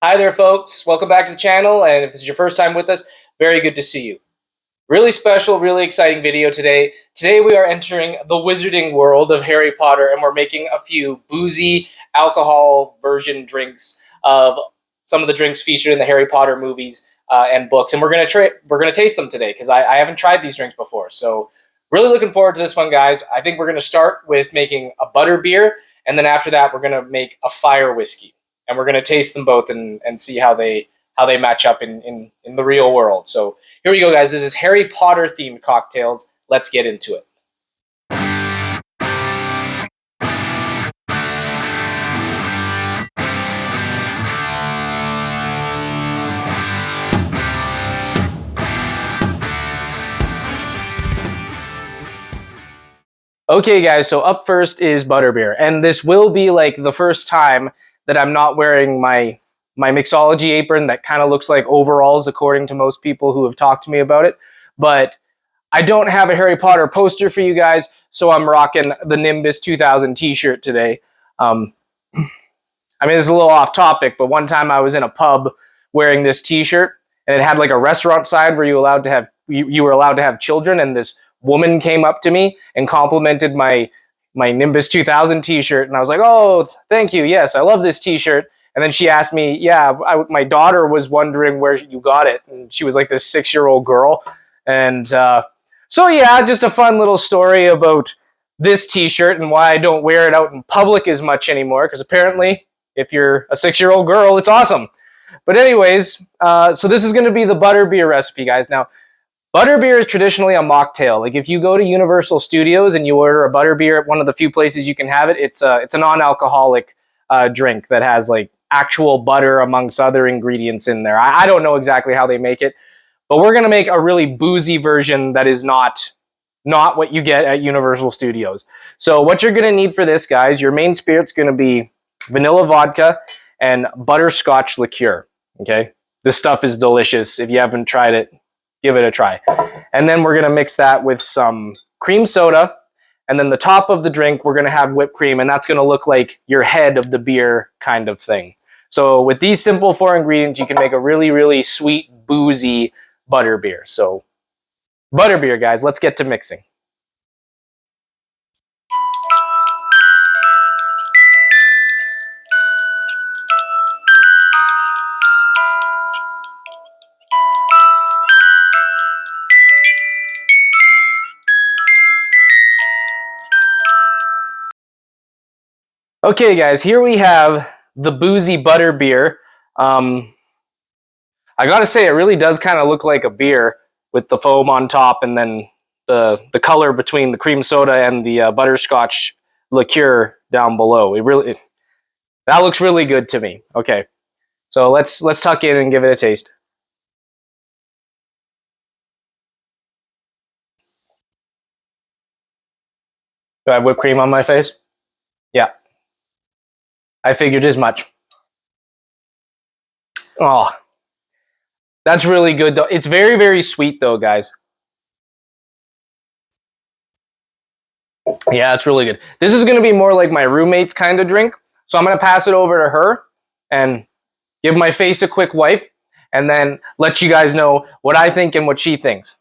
Hi there, folks. Welcome back to the channel, and if this is your first time with us, very good to see you. Really special, really exciting video today. Today we are entering the wizarding world of Harry Potter, and we're making a few boozy alcohol version drinks of some of the drinks featured in the Harry Potter movies and books. And we're gonna taste them today because I haven't tried these drinks before. So really looking forward to this one, guys. I think we're gonna start with making a butter beer, and then after that we're gonna make a fire whiskey, and we're gonna taste them both and see how they match up in the real world. So here we go, guys. This is Harry Potter themed cocktails. Let's get into it. Okay, guys, so up first is butterbeer, and this will be like the first time that I'm not wearing my mixology apron that kind of looks like overalls, according to most people who have talked to me about it. But I don't have a Harry Potter poster for you guys, so I'm rocking the Nimbus 2000 t-shirt today. I mean, this is a little off topic, but one time I was in a pub wearing this t-shirt, and it had like a restaurant side where you were allowed to have children, and this woman came up to me and complimented my Nimbus 2000 t-shirt, and I was like, "Oh, thank you. Yes, I love this t-shirt." And then she asked me, "Yeah, my daughter was wondering where you got it," and she was like this 6-year-old girl, and so yeah, just a fun little story about this t-shirt and why I don't wear it out in public as much anymore, because apparently if you're a 6-year-old girl, it's awesome. But anyways, so this is going to be the butterbeer recipe, guys. Now, butterbeer is traditionally a mocktail. Like if you go to Universal Studios and you order a butterbeer at one of the few places you can have it, it's a non-alcoholic drink that has like actual butter amongst other ingredients in there. I don't know exactly how they make it, but we're going to make a really boozy version that is not what you get at Universal Studios. So what you're going to need for this, guys, your main spirit's going to be vanilla vodka and butterscotch liqueur. Okay, this stuff is delicious. If you haven't tried it, give it a try. And then we're gonna mix that with some cream soda, and then the top of the drink we're gonna have whipped cream, and that's gonna look like your head of the beer kind of thing. So with these simple 4 ingredients, you can make a really, really sweet, boozy butterbeer. So butterbeer, guys, let's get to mixing. Okay, guys, here we have the Boozy Butter Beer. I gotta say, it really does kind of look like a beer with the foam on top, and then the color between the cream soda and the butterscotch liqueur down below. That looks really good to me. Okay, so let's tuck in and give it a taste. Do I have whipped cream on my face? Yeah, I figured as much. Oh, that's really good though. It's very, very sweet though, guys. Yeah, it's really good. This is going to be more like my roommate's kind of drink. So I'm going to pass it over to her and give my face a quick wipe, and then let you guys know what I think and what she thinks.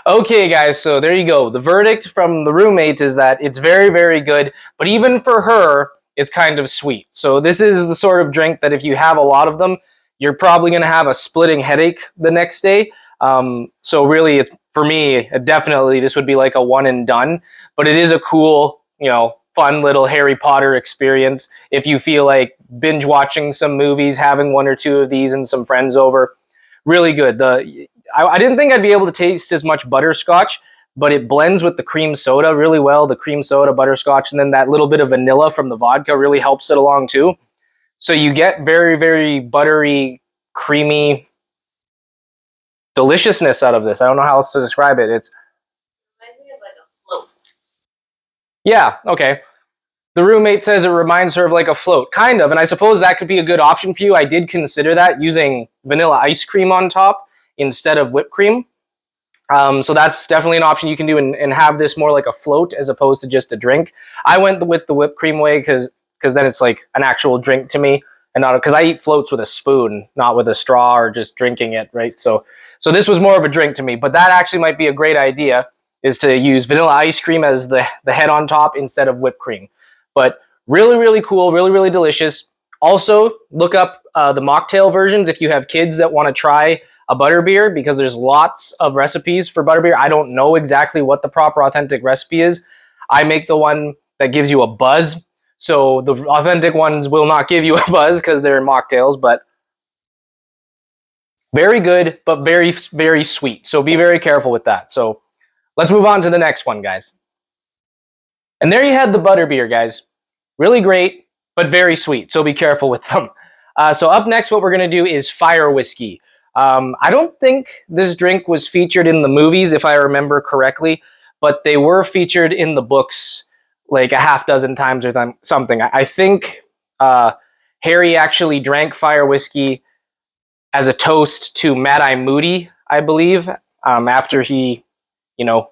Okay, guys, so there you go. The verdict from the roommate is that it's very, very good, but even for her, it's kind of sweet. So this is the sort of drink that if you have a lot of them, you're probably going to have a splitting headache the next day. So really, for me, definitely this would be like a one and done, but it is a cool, fun little Harry Potter experience. If you feel like binge watching some movies, having 1 or 2 of these and some friends over, really good. I didn't think I'd be able to taste as much butterscotch, but it blends with the cream soda really well. The cream soda, butterscotch, and then that little bit of vanilla from the vodka really helps it along too. So you get very, very buttery, creamy deliciousness out of this. I don't know how else to describe it. It's reminds me of like a float. Yeah, okay. The roommate says it reminds her of like a float, kind of, and I suppose that could be a good option for you. I did consider that, using vanilla ice cream on top instead of whipped cream. So that's definitely an option you can do, and have this more like a float as opposed to just a drink. I went with the whipped cream way because then it's like an actual drink to me. and not because I eat floats with a spoon, not with a straw or just drinking it, right? So this was more of a drink to me, but that actually might be a great idea, is to use vanilla ice cream as the head on top instead of whipped cream. But really, really cool, really, really delicious. Also, look up the mocktail versions if you have kids that want to try a butterbeer, because there's lots of recipes for butterbeer. I don't know exactly what the proper authentic recipe is. I make the one that gives you a buzz. So the authentic ones will not give you a buzz because they're mocktails, but very good, but very, very sweet. So be very careful with that. So let's move on to the next one, guys. And there you had the butterbeer, guys. Really great, but very sweet. So be careful with them. So up next, what we're going to do is fire whiskey. I don't think this drink was featured in the movies, if I remember correctly, but they were featured in the books like a half dozen times or something. I think Harry actually drank fire whiskey as a toast to Mad-Eye Moody, I believe, after he, you know,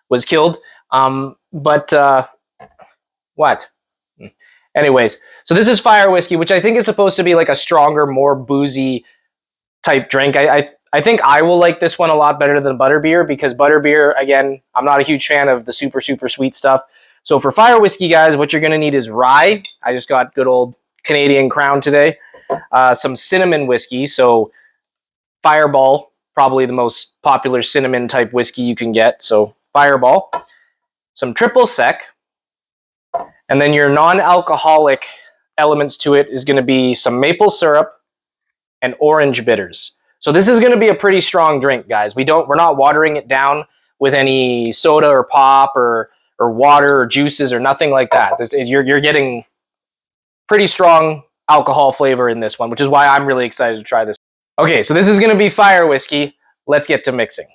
was killed. But what? Anyways, so this is fire whiskey, which I think is supposed to be like a stronger, more boozy type drink. I think I will like this one a lot better than butterbeer, because butterbeer, again, I'm not a huge fan of the super, super sweet stuff. So for fire whiskey, guys, what you're going to need is rye. I just got good old Canadian Crown today. Some cinnamon whiskey. So Fireball, probably the most popular cinnamon type whiskey you can get. So Fireball. Some triple sec. And then your non-alcoholic elements to it is going to be some maple syrup and orange bitters. So this is going to be a pretty strong drink, guys. We're not watering it down with any soda or pop or water or juices or nothing like that. You're getting pretty strong alcohol flavor in this one, which is why I'm really excited to try this. Okay, so this is going to be fire whiskey. Let's get to mixing.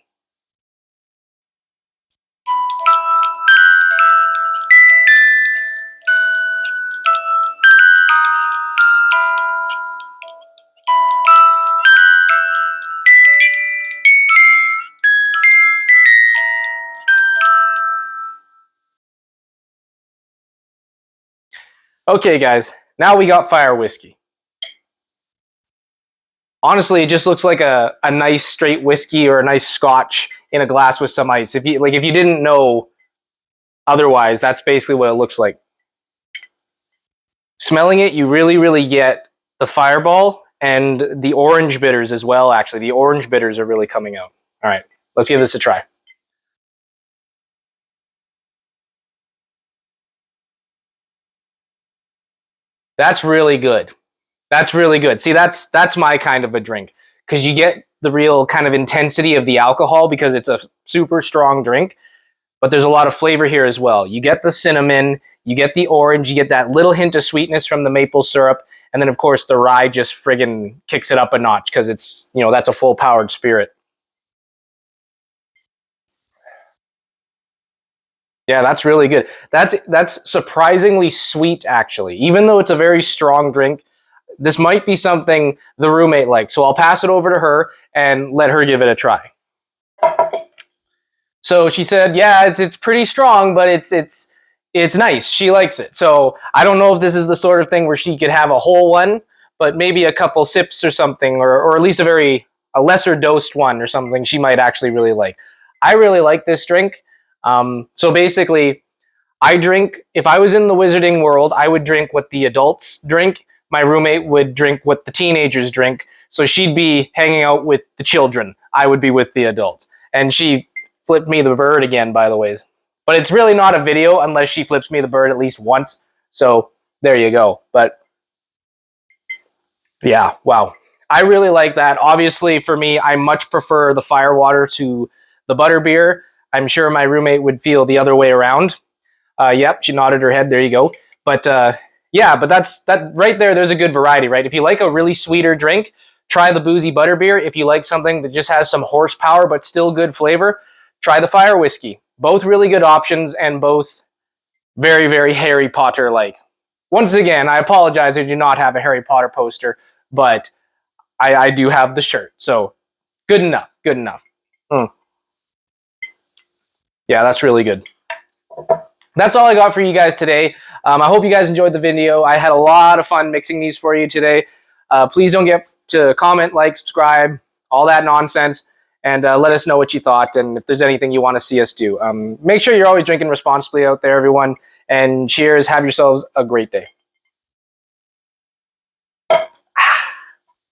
Okay, guys, now we got fire whiskey. Honestly, it just looks like a nice straight whiskey or a nice scotch in a glass with some ice. If you didn't know otherwise, that's basically what it looks like. Smelling it, you really, really get the Fireball and the orange bitters as well, actually. The orange bitters are really coming out. All right, let's give this a try. That's really good. That's really good. See, that's my kind of a drink, because you get the real kind of intensity of the alcohol because it's a super strong drink, but there's a lot of flavor here as well. You get the cinnamon, you get the orange, you get that little hint of sweetness from the maple syrup, and then of course the rye just friggin' kicks it up a notch because it's, that's a full powered spirit. Yeah, that's really good. That's surprisingly sweet, actually. Even though it's a very strong drink, this might be something the roommate likes. So I'll pass it over to her and let her give it a try. So she said, "Yeah, it's pretty strong, but it's nice. She likes it." So I don't know if this is the sort of thing where she could have a whole one, but maybe a couple sips or something, or at least a lesser dosed one or something she might actually really like. I really like this drink. So basically, if I was in the wizarding world, I would drink what the adults drink. My roommate would drink what the teenagers drink. So she'd be hanging out with the children. I would be with the adults. And she flipped me the bird again, by the way. But it's really not a video unless she flips me the bird at least once. So there you go. But yeah, wow. I really like that. Obviously, for me, I much prefer the firewater to the butterbeer. I'm sure my roommate would feel the other way around. Yep, she nodded her head. There you go. But yeah, but that right there. There's a good variety, right? If you like a really sweeter drink, try the Boozy Butter Beer. If you like something that just has some horsepower but still good flavor, try the fire whiskey. Both really good options, and both very, very Harry Potter like. Once again, I apologize I do not have a Harry Potter poster, but I do have the shirt. So good enough. Good enough. Mm. Yeah, that's really good. That's all I got for you guys today. I hope you guys enjoyed the video. I had a lot of fun mixing these for you today. Please don't forget to comment, like, subscribe, all that nonsense, and let us know what you thought and if there's anything you want to see us do. Make sure you're always drinking responsibly out there, everyone, and cheers. Have yourselves a great day.